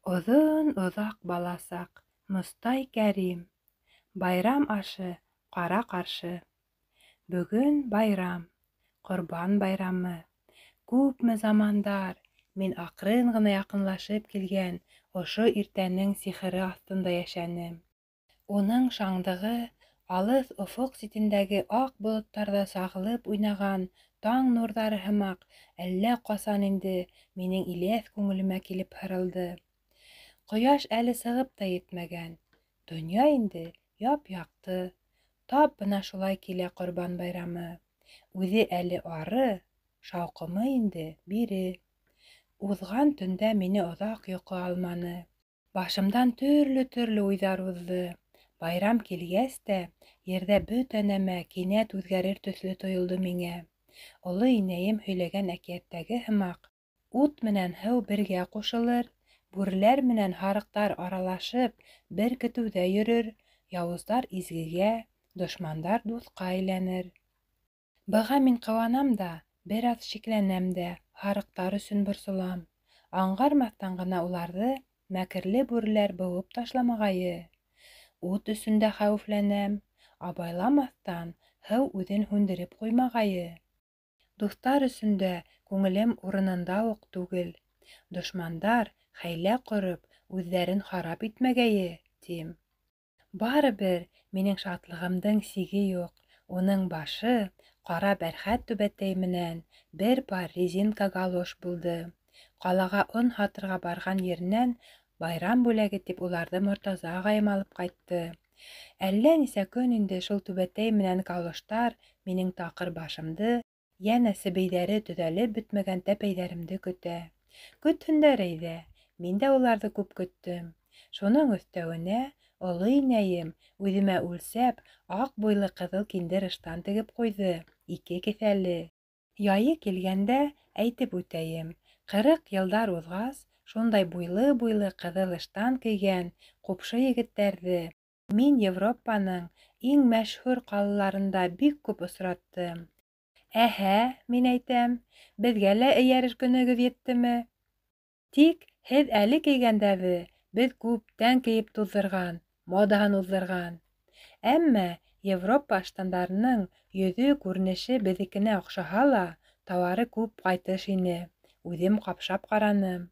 Оҙон оҙаҡ баласаҡ, Мостай Кәрим. Байрам ашы, ҡара ҡаршы. Бөгөн байрам, Ҡорбан байрамы. Күпме замандар мин аҡрын ғына яҡынлашып килгән ошо иртәнең сихыры аҫтында йәшәнем. Уның шаңдығы алыҫ офоҡ ситендәге аҡ болоттарҙа сағылып уйнаған таң нурҙары һымаҡ әллә ҡасан инде минең иләҫ күңелемә килеп һырылды. Ҡояш әле сығып та етмәгән. Донъя инде яп-яҡты. Тап бына шулай килә Ҡорбан байрамы. Үҙе әле ары, шауҡымы инде бире. Уҙған төндә мине оҙаҡ йоҡо алманы. Башымдан төрлө уйҙар уҙҙы. Байрам килгәс тә, ерҙә бөтә нәмә кинәт үҙгәрер төҫлө тойолдо миңә. Оло инәйем һөйләгән әкиәттәге һымаҡ, ут менән һыу бергә ҡушылыр, бүреләр менән һарыҡтар аралашып бер көтөүҙә йөрөр, яуыздар изгегә, дошмандар дуҫҡа әйләнер. Быға мин ҡыуанам да, бер аҙ шикләнәм дә, һарыҡтар өсөн борсолам. Аңғармаҫтан ғына уларҙы мәкерле бүреләр быуып ташламағайы. Ут өсөн дә хәүефләнәм, абайламаҫтан һыу үҙен һүндереп ҡуймағайы. Дуҫтар өсөн дә күңелем урынында уҡ түгел. Дошмандар хәйлә ҡороп, үҙҙәрен харап итмәгәйе, тим. Барыбер минең шатлығымдың сиге юҡ. Уның башы ҡара бәрхәт түбәтәй менән бер пар резинка галош булды. Ҡалаға он һатырға барған еренән байрам бүләге тип уларҙы Мортаза ағайым алып ҡайтты. Әллә нисә көн инде шул түбәтәй менән галоштар минең таҡыр башымды, йәнә себейҙәре төҙәлеп бөтмәгән тәпәйҙәремде көтә. Көтһөндәр әйҙә, мин дә уларҙы күп көттөм. Шуның өҫтәүенә, оло инәйем үҙемә үлсәп аҡ буйлы ҡыҙыл киндер ыштан тегеп ҡуйҙы, 2 кеҫәле. Яйы килгәндә әйтеп үтәйем, 40 йылдар уҙғас, шундай буйлы ҡыҙыл ыштан кейгән ҡупшы егеттәрҙе мин Европаның иң мәшһүр ҡалаларында бик күп осраттым. Әһә, мин әйтәм, беҙгә лә эйәрер көнөгөҙ еттеме? Тик һеҙ әле кейгәндәрҙе беҙ күптән кейеп туҙҙырған, модаһын уҙҙырған. Әммә Европа ыштандарының йөҙө күренеше беҙҙекенә оҡшаһа ла, тауары күп ҡайтыш ине. Үҙем ҡапшап ҡараным.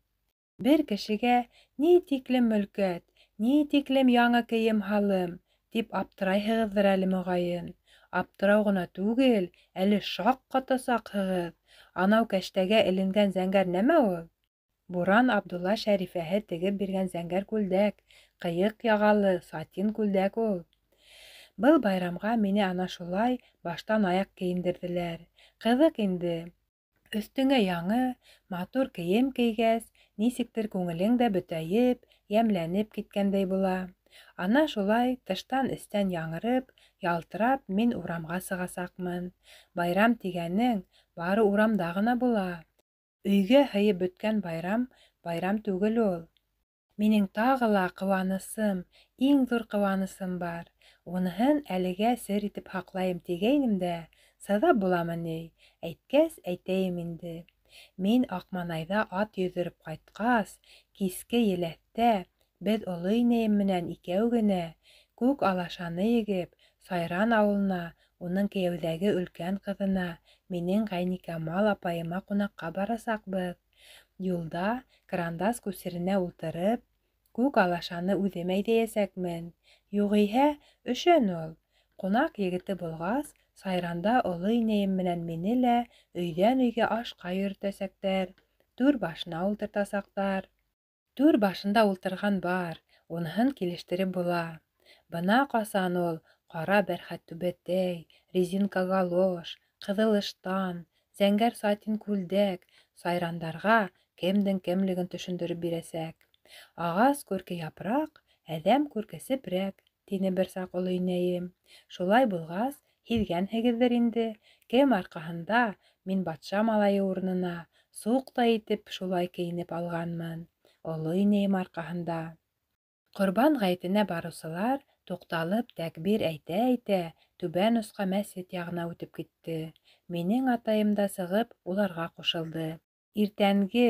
Бер кешегә ни тиклем мөлкәт, ни тиклем яңы кейем-һалым, тип аптырайһығыҙҙыр әле моғайын. Аптырау ғына түгел, әле шаҡ ҡатасаҡһығыҙ. Анау кәштәгә эленгән зәңгәр нәмә ул? Буран Абдулла Шәрифәһе тегеп биргән зәңгәр күлдәк, ҡыйыҡ яғалы сатин күлдәк ул. Был байрамға мине ана шулай баштан аяҡ кейендерҙеләр. Ҡыҙыҡ инде. Өҫтөңә яңы, матур кейем кейгәс, нисектер күңелең дә бөтәйеп, йәмләнеп киткәндәй була. Ана шулай тыштан эстән яңырып, ялтырап мин урамға сығасаҡмын. Байрам тигәнең бары урамда ғына була. Өйгә һыйып бөткән байрам, байрам түгел ул. Минең тағы ла ҡыуанысым, иң ҙур ҡыуанысым бар. Уныһын әлегә сер итеп һаҡлайым тигәйнем дә, сыҙап буламы ни? Әйткәс, әйтәйем инде. Мин Аҡманайҙа ат йөҙөрөп ҡайтҡас, киске еләҫтә, беҙ оло инәйем менән икәү генә, күк алашаны егеп, Сайран ауылына, уның кейәүҙәге өлкән ҡыҙына, минең Ғәйникамал апайыма ҡунаҡҡа барасаҡбыҙ. Юлда крандас күсеренә ултырып, күк алашаны үҙем әйҙәйәсәкмен. Юғиһә, өшән ул. Ҡунаҡ егете булғас, Сайранда оло инәйем менән мине лә өйҙән өйгә ашҡа йөрөтәсәктәр, түр башына ултыртасаҡтар. Түр башында ултырған бар, уныһын килештереп була. Бына ҡасан ул ҡара бәрхәт түбәтәй, резинка галош, ҡыҙыл ыштан, зәңгәр сатин күлдәк сайрандарға кемдең кемлеген төшөндөрөп бирәсәк. Ағас күрке япраҡ, әҙәм күрке сепрәк, тине бер саҡ оло инәйем. Шулай булғас, һиҙгәнһегеҙҙер инде, кем арҡаһында мин батша малайы урынына суҡтай итеп шулай кейенеп алғанмын. Оло инәйем арҡаһында. Ҡорбан ғәйтенә барыусылар туҡталып тәкбир әйтә-әйтә түбән осҡа мәсет яғына үтеп китте. Минең атайым да сығып уларға ҡушылды. Иртәнге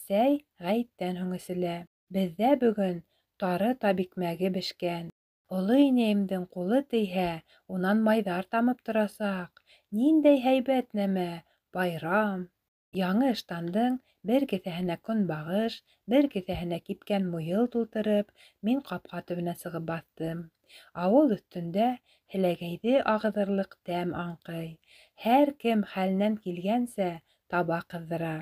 сәй ғәйеттән һуң эселә. Бездә бөгөн тары табикмәге бешкән. Олы инәйемдең ҡулы тейһә, унан майҙар тамып торасаҡ. Ниндәй һәйбәт нәмә, байрам. Яңы ыштандың бер кеҫәһенә көнбағыш, бер кеҫәһенә кипкән муйыл тултырып, мин ҡапҡа төбөнә сығып баҫтым. Ауыл өҫтөндә һеләгәйҙе ағыҙырлыҡ тәм аңҡый. Һәр кем хәленән килгәнсә таба ҡыҙҙыра.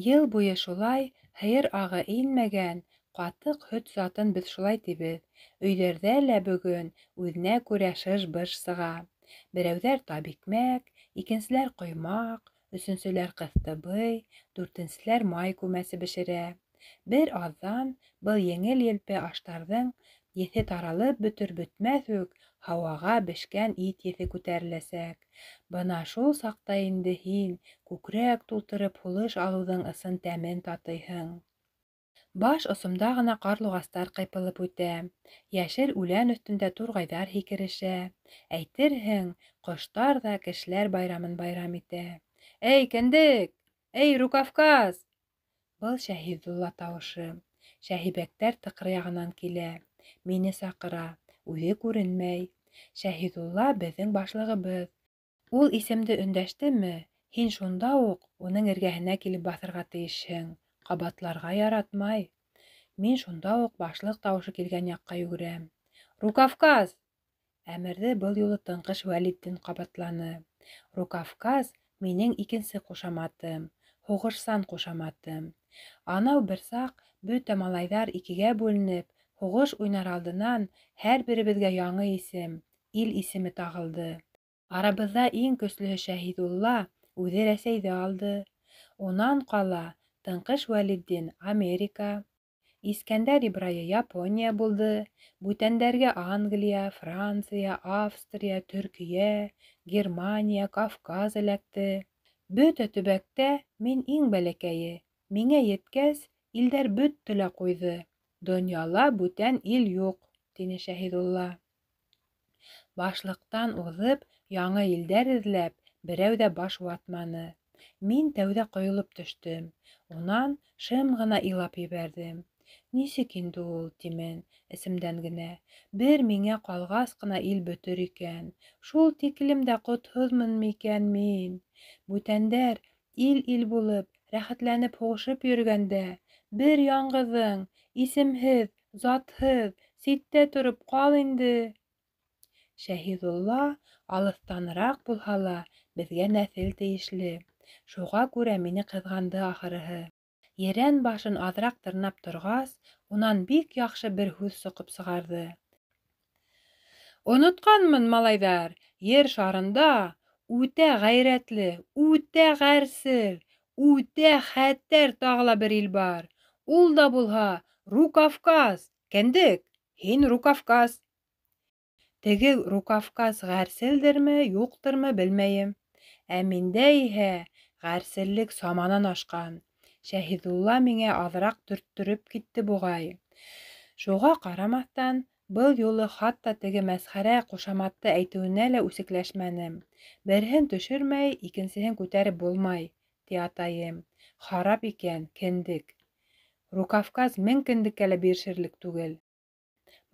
Йыл буйы шулай һыйыр ағы инмәгән, ҡатыҡ һөт затын беҙ шулай тибеҙ. Өйҙәрҙә лә бөгөн үҙенә күрә шыж-быж сыға. Берәүҙәр табикмәк, икенселәр ҡоймаҡ, өсөнсөләр ҡыҫтыбый, дүртенселәр май күмәсе бешерә. Бер аҙҙан был еңел-елпе аштарҙың еҫе таралып бөтөр-бөтмәҫ үк һауаға бешкән ит еҫе күтәреләсәк. Бына шул саҡта инде һин күкрәк тултырып һулыш алыуҙың ысын тәмен татыйһың. Баш осомда ғына ҡарлуғастар ҡыйпылып үтә. Йәшел үлән өҫтөндә турғайҙар һикерешә. Әйтерһең, ҡоштар ҙа кешеләр байрамын байрам итә. Эй, кендек! Эй, Рукавказ! Был Шәһиҙулла тауышы. Шәһибәктәр тыҡры яғынан килә. Мине саҡыра. Үҙе күренмәй. Шәһиҙулла беҙҙең башлығыбыҙ. Ул исемде өндәштеме, һин шунда уҡ уның эргәһенә килеп баҫырға тейешһең. Ҡабатларға яратмай. Мин шунда уҡ башлыҡ тауышы килгән яҡҡа йүгерәм. Рукавказ! Әмерҙе был юлы Тыңҡыш Вәлетдин ҡабатланы. Рукавказ минең икенсе ҡушаматым, һуғышсан ҡушаматым. Анау бер саҡ бөтә малайҙар икегә бүленеп, һуғыш уйнар алдынан һәр беребеҙгә яңы исем, ил исеме тағылды. Арабыҙҙа иң көслөһө Шәһиҙулла үҙе Рәсәйҙе алды. Унан ҡала Тыңҡыш Вәлетдин Америка, Искәндәр Ибрайы Япония булды, бүтәндәргә Англия, Франция, Австрия, Төркиә, Германия, Кавказ эләкте. Бөтә төбәктә мин иң бәләкәйе. Миңә еткәс, илдәр бөттө лә ҡуйҙы. Донъяла бүтән ил юҡ, тине Шәһиҙулла. Башлыҡтан уҙып, яңы илдәр эҙләп, берәү ҙә баш ватманы. Мин тәүҙә ҡойолоп төштөм. Унан шым ғына илап ебәрҙем. Нисек инде ул, тимен, эсемдән генә. Бер миңә ҡалғас ҡына ил бөтөр икән. Шул тиклем дә ҡотһоҙмон микән мин? Бүтәндәр ил-ил булып, рәхәтләнеп һуғышып йөрөгәндә, бер яңғыҙың, исемһеҙ, затһыҙ, ситтә тороп ҡал инде. Шәһиҙулла алыҫтаныраҡ булһа ла беҙгә нәҫел тейешле. Шуға күрә мине ҡыҙғанды ахырыһы. Ерән башын аҙыраҡ тырнап торғас, унан бик яҡшы бер һүҙ соҡоп сығарҙы. Онотҡанмын, малайҙар, ер шарында үтә ғәйрәтле, үтә ғәрсел, үтә хәтәр тағы ла бер ил бар. Ул да булһа Рукавказ. Кендек, һин Рукавказ. Теге Рукавказ ғәрселдерме, юҡтырмы, белмәйем. Ә миндә иһә ғәрселлек саманан ашҡан. Шәһиҙулла миңә аҙыраҡ төрттөрөп китте буғай. Шуға ҡарамаҫтан, был юлы хатта теге мәсхәрә ҡушаматты әйтеүенә лә үсекләшмәнем. Береһен төшөрмәй, икенсеһен күтәреп булмай, ти атайым. Харап икән, кендек. Рукавказ 1000 кендеккә лә бирешерлек түгел.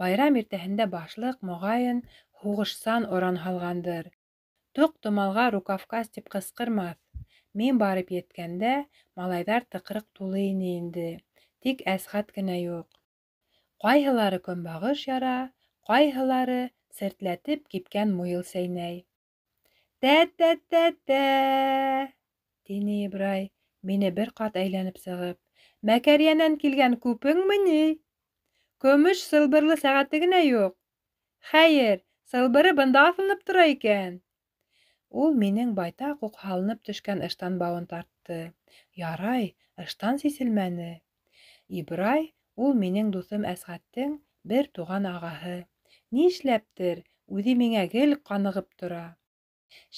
Байрам иртәһендә башлыҡ, моғайын, һуғышсан оран һалғандыр. Тоҡ-томалға Рукавказ тип ҡысҡырмаҫ. Мин барып еткәндә, малайҙар тыҡрыҡ тулы ине инде. Тик Әсғәт кенә юҡ. Ҡайһылары көнбағыш яра, ҡайһылары сертләтеп кипкән муйыл сәйнәй. Тә-тә-тә-тә, тине Ибрай, мине бер ҡат әйләнеп сығып. Мәкәрйәнән килгән күпеңме ни? Көмөш сылбырлы сәғәте генә юҡ. Хәйер, сылбыры бында аҫылынып тора икән. Ул минең байтаҡ уҡ һалынып төшкән ыштан бауын тартты. Ярай, ыштан сиселмәне. Ибрай, ул минең дуҫым Әсғәттең бер туған ағаһы. Нишләптер, үҙе миңә гел ҡанығып тора.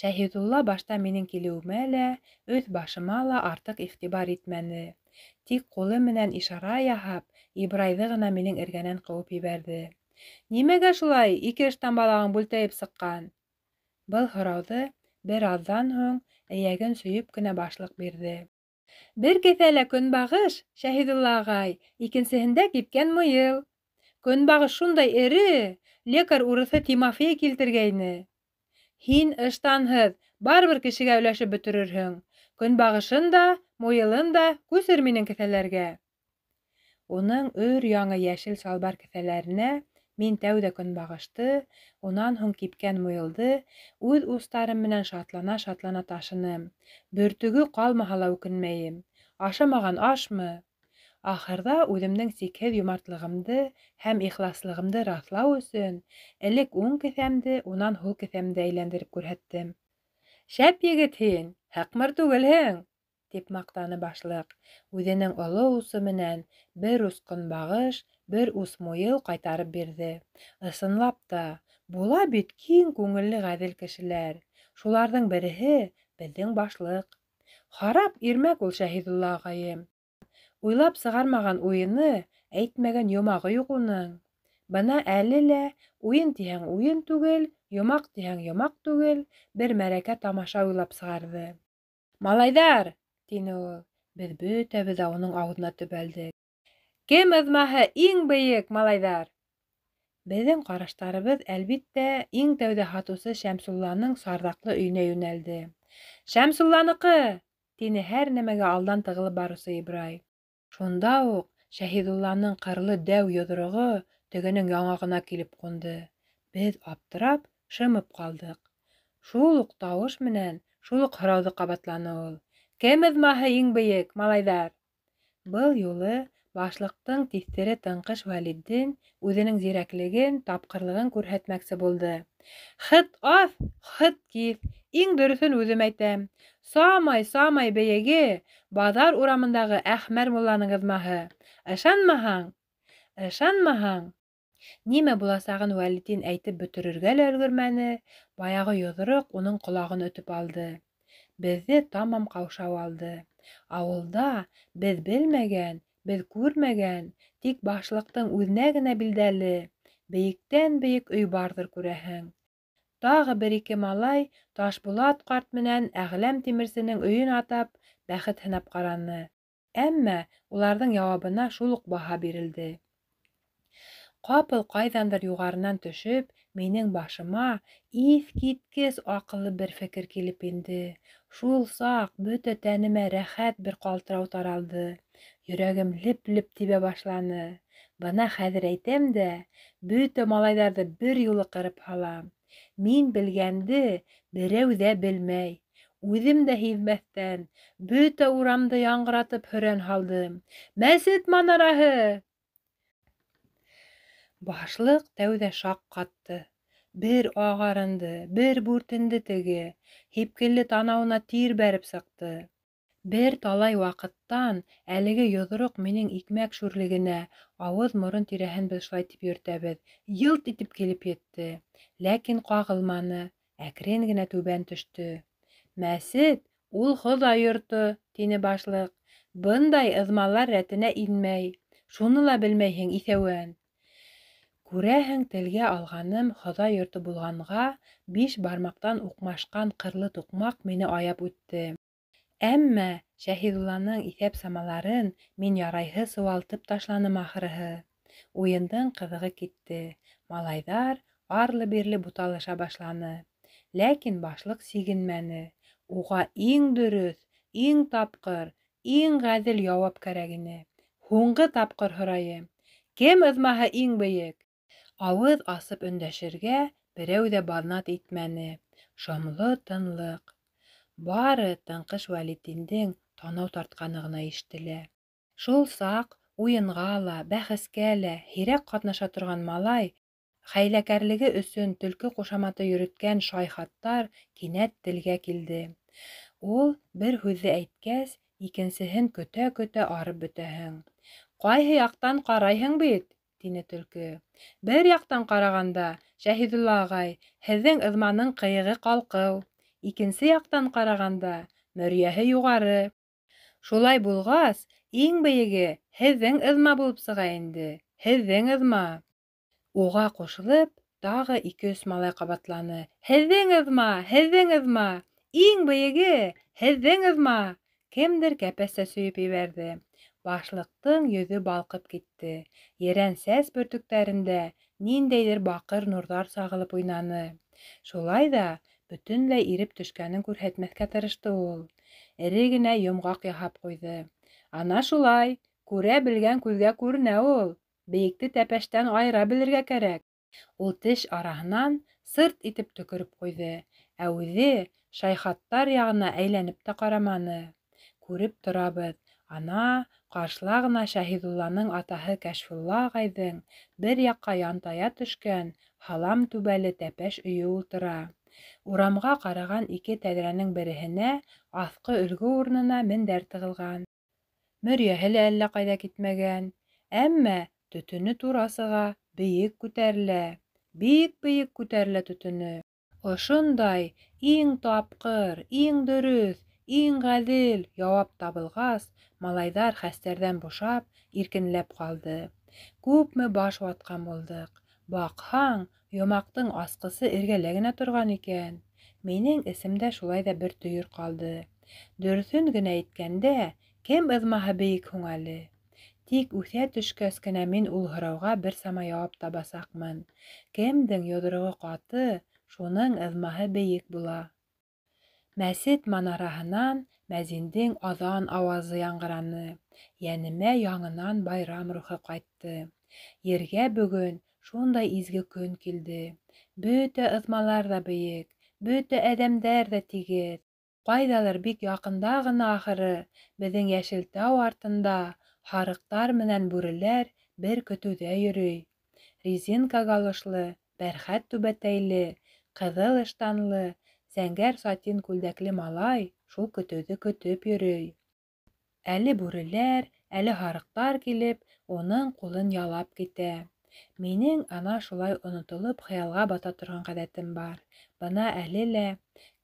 Шәһиҙулла башта минең килеүемә лә, өҫ башыма ла артыҡ иғтибар итмәне. Тик ҡулы менән ишара яһап, Ибрайҙы ғына минең эргәнән ҡыуып ебәрҙе. Нимәгә шулай 2 ыштан балағың бүлтәйеп сыҡҡан? Был һорауҙы бер аҙҙан һуң эйәген сөйөп кенә башлыҡ бирҙе. Бер кеҫәлә көнбағыш, Шәһидулла ағай, икенсеһендә кипкән муйыл. Көнбағыш шундай эре, лекарь урыҫы Тимофей килтергәйне. Һин ыштанһыҙ, барыбер кешегә өләшеп бөтөрөрһөң. Көнбағышын да, муйылын да күсер минең кеҫәләргә. Уның өр-яңы йәшел салбар кеҫәләренә мин тәүҙә көнбағышты, унан һуң кипкән муйылды үҙ устарым менән шатлана-шатлана ташыным. Бөртөгө ҡалмаһа ла үкенмәйем. Ашамаған ашмы? Ахырҙа үҙемдең сикһеҙ йомартлығымды һәм ихласлығымды раҫлау өсөн элек уң кеҫәмде, унан һул кеҫәмде әйләндереп күрһәттем. Шәп егет һин, һыҡмыр түгелһең, тип маҡтаны башлыҡ. Үҙенең оло усы менән бер ус көнбағыш, бер ус муйыл ҡайтарып бирҙе. Ысынлап та, була бит киң күңелле ғәҙел кешеләр. Шуларҙың береһе беҙҙең башлыҡ. Харап ирмәк ул Шәһидулла ағайым. Уйлап сығармаған уйыны, әйтмәгән йомағы юҡ уның. Бына әле лә уйын тиһәң уйын түгел, йомаҡ тиһәң йомаҡ түгел, бер мәрәкә тамаша уйлап сығарҙы. «Малайҙар!» — тине ул. Беҙ бөтәбеҙ ҙә уның ауыҙына төбәлдек. «Кем ыҙмаһы иң бейек, малайҙар?» Беҙҙең ҡараштарыбыҙ, әлбиттә, иң тәүҙә һатыусы Шәмсулланың сарҙаҡлы өйөнә йүнәлде. «Шәмсулланыҡы!» — тине һәр нәмәгә алдан тығылып барыусы Ибрай. Шунда уҡ Шәһидулланың ҡырлы дәү йоҙроғо тегенең яңағына килеп ҡунды. Беҙ аптырап, шымып ҡалдыҡ. Шул уҡ тауыш менән, шул уҡ һорауҙы ҡабатланы ул. «Кем ыҙмаһы иң бейек, малайҙар?» Был юлы башлыҡтың тиҫтере Тыңҡыш Вәлетдин үҙенең зирәклеген, тапҡырлығын күрһәтмәксе булды. «Хыт аҫ, хыт киҫ, иң дөрөҫөн үҙем әйтәм. Самай бейеге баҙар урамындағы Әхмәр мулланың ыҙмаһы. Ышанмаһаң, нимә буласағын Вәлетдин әйтеп бөтөрөргә лә өлгөрмәне, баяғы йоҙроҡ уның ҡолағын өтөп алды. Беҙҙе тамам ҡаушау алды. Ауылда беҙ белмәгән, беҙ күрмәгән, тик башлыҡтың үҙенә генә билдәле, бейектән-бейек өй барҙыр күрәһең. Тағы бер-ике малай Ташбулат ҡарт менән Әғләм тимерсенең өйөн атап, бәхет һынап ҡараны. Әммә уларҙың яуабына шул уҡ баһа бирелде. Ҡапыл ҡайҙандыр юғарынан төшөп, минең башыма иҫ киткес аҡыллы бер фекер килеп инде. Шул саҡ бөтә тәнемә рәхәт бер ҡалтырау таралды. Йөрәгем леп-леп тибә башланы. Бына хәҙер әйтәм дә, бөтә малайҙарҙы бер юлы ҡырып һалам. Мин белгәнде берәү ҙә белмәй. Үҙем дә һиҙмәҫтән, бөтә урамды яңғыратып һөрән һалдым. «Мәсет манараһы!» Башлыҡ тәүҙә шаҡ ҡатты. Бер ағарынды, бер бүртенде теге. Һипкелле танауына тир бәреп сыҡты. Бер талай ваҡыттан әлеге йоҙроҡ минең икмәк шүрлегенә, ауыҙ-морон тирәһен беҙ шулай тип йөрөтәбеҙ, йылт итеп килеп етте. Ләкин ҡағылманы, әкрен генә түбән төштө. «Мәсет — ул Хоҙай йорто», — тине башлыҡ. «Бындай ыҙмалар рәтенә инмәй. Шуны ла белмәйһең, иҫәүән». Күрәһең, телгә алғаным Хоҙай йорто булғанға, 5 бармаҡтан уҡмашҡан ҡырлы туҡмаҡ мине аяп үтте. Әммә Шәһидулланың иҫәп-самаларын мин ярайһы сыуалтып ташланым ахырыһы. Уйындың ҡыҙығы китте. Малайҙар арлы-бирле буталыша башланы. Ләкин башлыҡ сигенмәне. Уға иң дөрөҫ, иң тапҡыр, иң ғәҙел яуап кәрәк ине. Һуңғы тапҡыр һорайым. Кем ыҙмаһы иң бейек? Ауыҙ асып өндәшергә берәү ҙә баҙнат итмәне. Шомло тынлыҡ. Бары Тыңҡыш Вәлетдиндең танау тартҡаны ғына ишетелә. Шул саҡ уйынға ла, бәхәскә лә һирәк ҡатнаша торған малай, хәйләкәрлеге өсөн төлкө ҡушаматы йөрөткән Шайхаттар кинәт телгә килде. Ул бер һүҙҙе әйткәс, икенсеһен көтә-көтә арып бөтәһең. «Ҡайһы яҡтан ҡарайһың бит?» — тине төлкө. «Бер яҡтан ҡарағанда, Шәһидулла ағай, һеҙҙең ыҙманың ҡыйығы ҡалҡыу. Икенсе яҡтан ҡарағанда, мөрйәһе юғары. Шулай булғас, иң бейеге һеҙҙең ыҙма булып сыға инде. Һеҙҙең ыҙма!» Уға ҡушылып, тағы 2-3 малай ҡабатланы. «Һеҙҙең ыҙма! Һеҙҙең ыҙма! Иң бейеге һеҙҙең ыҙма!» Кемдер кәпәсә сөйөп ебәрҙе. Башлыҡтың йөҙө балҡып китте. Ерән сәс бөртөктәрендә ниндәйҙер баҡыр нурҙар сағылып уйнаны. Шулай ҙа бөтөнләй иреп төшкәнен күрһәтмәҫкә тырышты ул. Эре генә йомғаҡ яһап ҡуйҙы. Ана шулай, күрә белгән күҙгә күренә ул. Бейекте тәпәштән айыра белергә кәрәк. Ул теш араһынан сырт итеп төкөрөп ҡуйҙы, ә үҙе шайхаттар яғына әйләнеп тә ҡараманы. Күреп торабыҙ, ана, ҡаршыла ғына Шәһиҙулланың атаһы Кәшфулла ағайҙың бер яҡҡа янтая төшкән һалам түбәле тәпәш өйө ултыра. Урамға ҡараған ике тәҙрәнең береһенә аҫҡы өлгө урынына мендәр тығылған. Мөрйәһе лә әллә ҡайҙа китмәгән, әммә төтөнө тура сыға, бейек күтәрелә. Бик-бейек күтәрелә төтөнө. Ошондай иң тапҡыр, иң дөрөҫ, иң ғәҙел яуап табылғас, малайҙар хәстәрҙән бушап, иркенләп ҡалды. Күпме баш ватҡан булдыҡ. Баҡһаң, йомаҡтың асҡысы эргәлә генә торған икән. Минең эсемдә шулай ҙа бер төйөр ҡалды. Дөрөҫөн генә әйткәндә, кем ыҙмаһы бейек һуң әле? Тик үҫә төшкәс кенә мин ул һорауға бер сама яуап табасаҡмын. Кемдең йоҙроғо ҡаты, шуның ыҙмаһы бейек була. Мәсет манараһынан мәзиндең аҙан ауазы яңғыраны. Йәнемә яңынан байрам рухы ҡайтты. Ергә бөгөн шундай изге көн килде. Бөтә ыҙмалар ҙа бейек, бөтә әҙәмдәр ҙә тигеҙ. Ҡайҙалыр бик яҡында ғына ахыры, беҙҙең йәшел тау артында һарыҡтар менән бүреләр бер көтөүҙә йөрөй. Резинка галошлы, бәрхәт түбәтәйле, ҡыҙыл ыштанлы, зәңгәр сатин күлдәкле малай шул көтөүҙе көтөп йөрөй. Әле бүреләр, әле һарыҡтар килеп, уның ҡулын ялап китә. Минең ана шулай онотолоп хыялға бата торған ғәҙәтем бар. Бына әле лә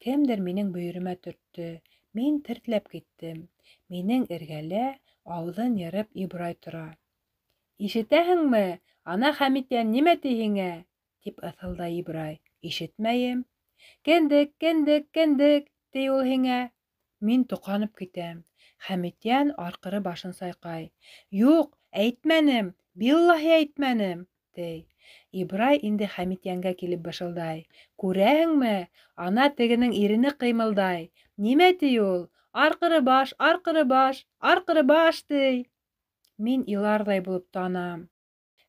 кемдер минең бөйөрөмә төрттө. Мин тертләп киттем. Минең эргәлә ауыҙын йырып Ибрай тора. «Ишетәһеңме? Ана Хәмитйән нимә ти һиңә?» тип ыҫылдай Ибрай. «Ишетмәйем». «Кендек, кендек, кендек» ти ул һиңә. Мин тоҡанып китәм. Хәмитйән арҡыры башын сайҡай. «Юҡ, әйтмәнем, биллаһи әйтмәнем», ти. Ибрай инде Хәмитйәнгә килеп бышылдай. «Күрәһеңме? Ана тегенең ирене ҡыймылдай. Нимә ти ул? Арҡыры баш, арҡыры баш, арҡыры баш, ти». Мин иларҙай булып танам.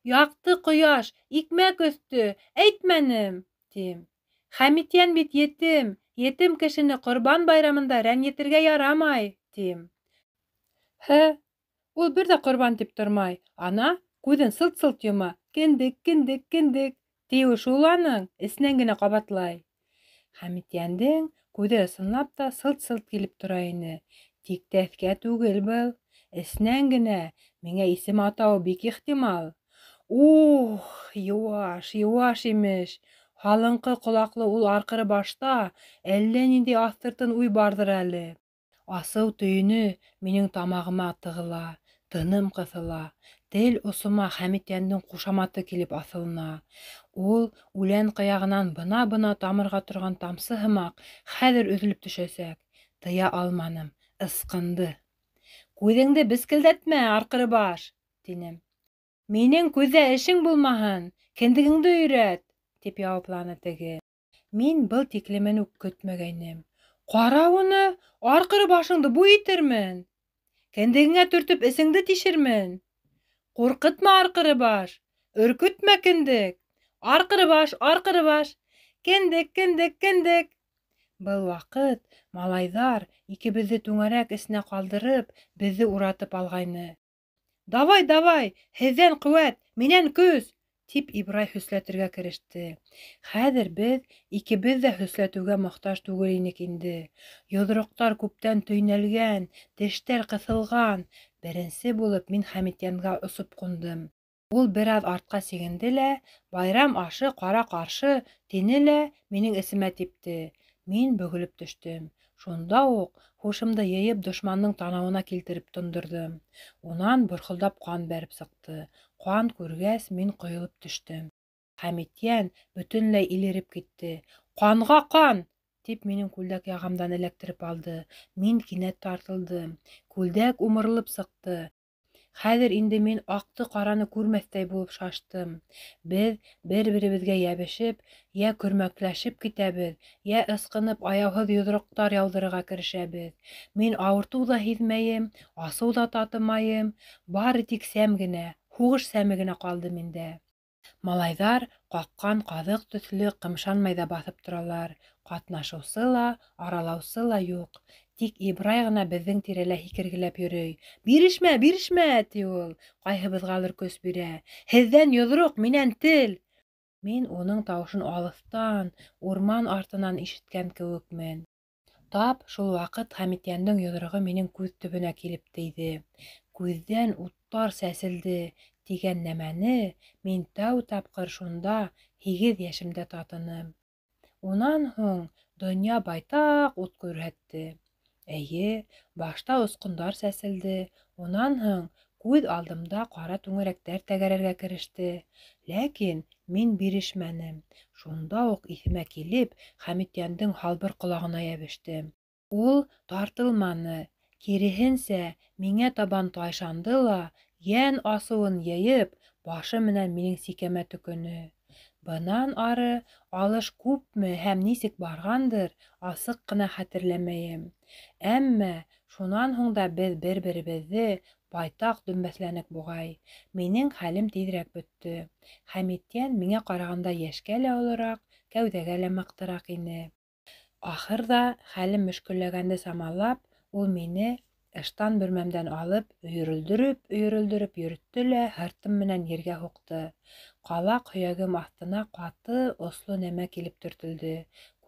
«Яҡты ҡояш, икмәк өҫтө, әйтмәнем», тим. «Хәмитйән бит етем, етем кешене Ҡорбан байрамында рәнйетергә ярамай», тим. «Һе, ул бер ҙә ҡорбан тип тормай. Ана, күҙен сылт-сылт йома. Кендек, кендек, кендек», тиеү шул аның, эсенән генә ҡабатлай. Хәмитйәндең күҙе ысынлап та сылт-сылт килеп тора ине. Тик тәҫкә түгел был. Эсенән генә миңә исем атауы бик ихтимал. Ух, йыуаш, йыуаш имеш. Һалынҡы ҡолаҡлы ул арҡыры башта әллә ниндәй аҫтыртын уй барҙыр әле. Асыу төйөнө минең тамағыма тығыла, тыным ҡыҫыла. Тел осома Хәмитйәндең ҡушаматы килеп аҫылына. Ул үлән ҡыяғынан бына-бына тамырға торған тамсы һымаҡ хәҙер өҙөлөп төшәсәк. Тыя алманым, ысҡынды. «Күҙеңде бескелдәтмә, арҡыры баш», тинем. «Минең күҙҙә эшең булмаһын, кендегеңде өйрәт», тип яуапланы теге. Мин был тиклемен үк көтмәгәйнем. «Ҡара уны, арҡыры башыңды буй итермен. Кендегеңә төртөп эсеңде тишермен. Ҡурҡытма, арҡыры баш, өркөтмә, кендек. Арҡыры баш, кендек, кендек, кендек». Был ваҡыт малайҙар икебеҙҙе түңәрәк эсенә ҡалдырып, беҙҙе уратып алғайны. «Давай, давай, һеҙҙән ҡеүәт, минән көс», тип Ибрай һөсләтергә кереште. Хәҙер беҙ икебеҙ ҙә һөсләтеүгә мохтаж түгел инек инде. Йоҙроҡтар күптән төйнәлгән, тештәр ҡыҫылған. Беренсе булып мин Хәмитйәнгә осоп ҡундым. Ул бер аҙ артҡа сигенде лә, «Байрам ашы ҡара-ҡаршы», тине лә минең эсемә типте. Мин бөгөлөп төштөм. Шунда уҡ һушымды йыйып дошмандың танауына килтереп тондорҙом. Унан борхолдап ҡан бәреп сыҡты. Ҡан күргәс, мин ҡойолоп төштөм. Хәмитйән бөтөнләй илереп китте. «Ҡанға ҡан! тип минең күлдәк ягамдан эләктереп алды. Мин кинәт тартылдым. Күлдәк умырылып сыҡты. Хәҙер инде мин аҡты-ҡараны күрмәҫтәй булып шаштым. Беҙ бер-беребеҙгә йәбешеп, йә көрмәкләшеп китәбеҙ, йә ысҡынып аяуһыҙ йоҙроҡтар яуҙырырға керешәбеҙ. Мин ауыртыу ҙа һиҙмәйем, асыу ҙа татымайым. Бары тик сәм генә, һуғыш сәме генә ҡалды миндә. Малайҙар ҡаҡҡан ҡаҙыҡ төҫлө ҡымшанмай ҙа баҫып торалар. Ҡатнашыусы ла, аралаусы ла юҡ. Тик Ибрай ғына беҙҙең тирәлә һикергеләп йөрөй. «Бирешмә, бирешмә!» ти ул. Ҡайһыбыҙғалыр көс бирә. «Һеҙҙән йоҙроҡ, минән тел!» Мин уның тауышын алыҫтан, урман артынан ишеткән кеүекмен. Тап шул ваҡыт Хәмитйәндең йоҙроғо минең күҙ төбөнә килеп тейҙе. Күҙҙән уттар сәселде тигән нәмәне мин тәү тапҡыр шунда 8 йәшемдә татыным. Унан һуң донъя байтаҡ ут күрһәтте. Эйе, башта осҡондар сәселде, унан һуң күҙ алдымда ҡара түңәрәктәр тәгәрәргә кереште. Ләкин мин бирешмәнем. Шунда уҡ иҫемә килеп, Хәмитйәндең һалбыр ҡолағына йәбештем. Ул тартылманы. Киреһенсә, миңә табан тайшанды ла, йән асыуын йыйып, башы менән минең сикәмә төкөнө. Бынан ары алыш күпме һәм нисек барғандыр, асыҡ ҡына хәтерләмәйем. Әммә шунан һуң да беҙ бер-беребеҙҙе байтаҡ дөмбәҫләнек буғай. Минең хәлем тиҙерәк бөттө. Хәмитйән миңә ҡарағанда йәшкә лә олораҡ, кәүҙәгә лә мыҡтыраҡ ине. Ахырҙа, хәлем мөшкөлләгәнде самалап, ул мине ыштан бөрмәмдән алып, өйөрөлдөрөп йөрөттө лә һыртым менән ергә һуҡты. Ҡалаҡ һөйәгем аҫтына ҡаты, осло нәмә килеп төртөлдө.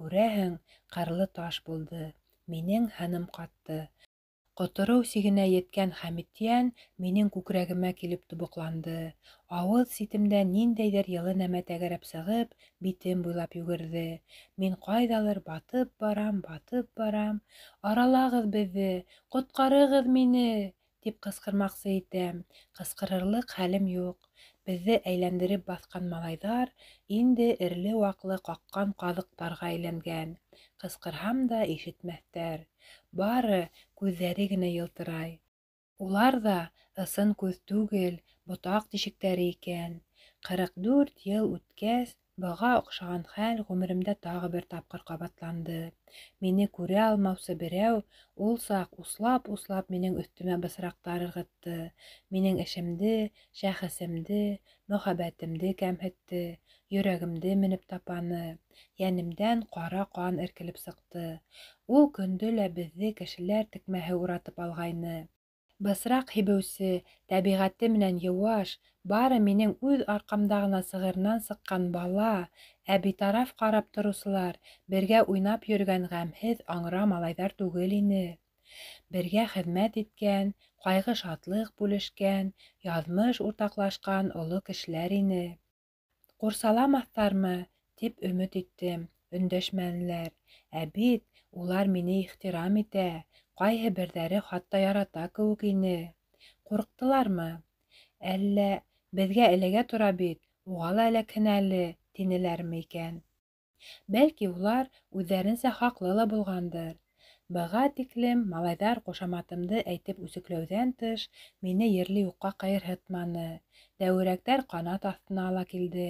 Күрәһең, ҡырлы таш булды. Минең һыным ҡатты. Ҡотороу сигенә еткән Хәмитйән минең күкрәгемә килеп тубыҡланды. Ауыҙ ситемдән ниндәйҙер йылы нәмә тәгәрәп сығып, битем буйлап йүгерҙе. Мин ҡайҙалыр батып барам. «Аралағыҙ беҙҙе, ҡотҡарығыҙ мине!» тип ҡысҡырмаҡсы итәм. Ҡысҡырырлыҡ хәлем юҡ. Беҙҙе әйләндереп баҫҡан малайҙар инде эреле-ваҡлы ҡаҡҡан ҡаҙыҡтарға әйләнгән. Ҡысҡырһам да ишетмәҫтәр. Бары күҙҙәре генә йылтырай. Улар ҙа ысын күҙ түгел, ботаҡ тишектәре икән. 44 йыл үткәс, быға оҡшаған хәл ғүмеремдә тағы бер тапҡыр ҡабатланды. Мине күрә алмаусы берәү ул саҡ услап минең өҫтөмә бысраҡтар ырғытты. Минең эшемде, шәхесемде, мөхәббәтемде кәмһетте. Йөрәгемде менеп тапаны. Йәнемдән ҡара ҡан эркелеп сыҡты. Ул көндө лә беҙҙе кешеләр текмәһе уратып алғайны. Бысраҡ һибеүсе, тәбиғәте менән йыуаш, бары минең үҙ арҡамда ғына сығырынан сыҡҡан бала, ә битараф ҡарап тороусылар бергә уйнап йөрөгән ғәмһеҙ аңра малайҙар түгел ине. Бергә хеҙмәт иткән, ҡайғы-шатлыҡ бүлешкән, яҙмыш уртаҡлашҡан оло кешеләр ине. Ҡурсаламаҫтармы, тип өмөт иттем, өндәшмәнеләр. Ә бит улар мине ихтирам итә, ҡайһы берҙәре хатта ярата кеүек ине. Ҡурҡтылармы? Әллә беҙгә эләгә тора бит, уға ла эләкһен әле, тинеләрме икән? Бәлки улар үҙҙәренсә хаҡлы ла булғандыр. Быға тиклем малайҙар ҡушаматымды әйтеп үсекләүҙән тыш, мине ерле юҡҡа ҡыйырһытманы. Дәүерәктәр ҡанат аҫтына ала килде.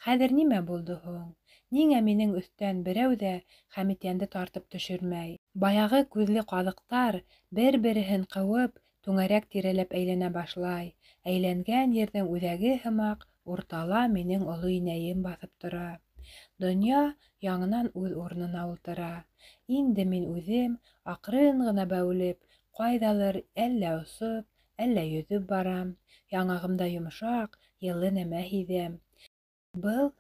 Хәҙер нимә булды һуң? Ниңә минең өҫтән берәү ҙә Хәмитйәнде тартып төшөрмәй? Баяғы күҙле ҡаҙыҡтар бер-береһен ҡыуып, түңәрәк тирәләп әйләнә башлай. Әйләнгән ерҙең үҙәге һымаҡ, уртала минең оло инәйем баҫып тора. Донъя яңынан үҙ урынына ултыра. Инде мин үҙем, аҡрын ғына бәүелеп, ҡайҙалыр әллә осоп, әллә йөҙөп барам. Яңағымда йомшаҡ, йылы нәмә һиҙәм. Был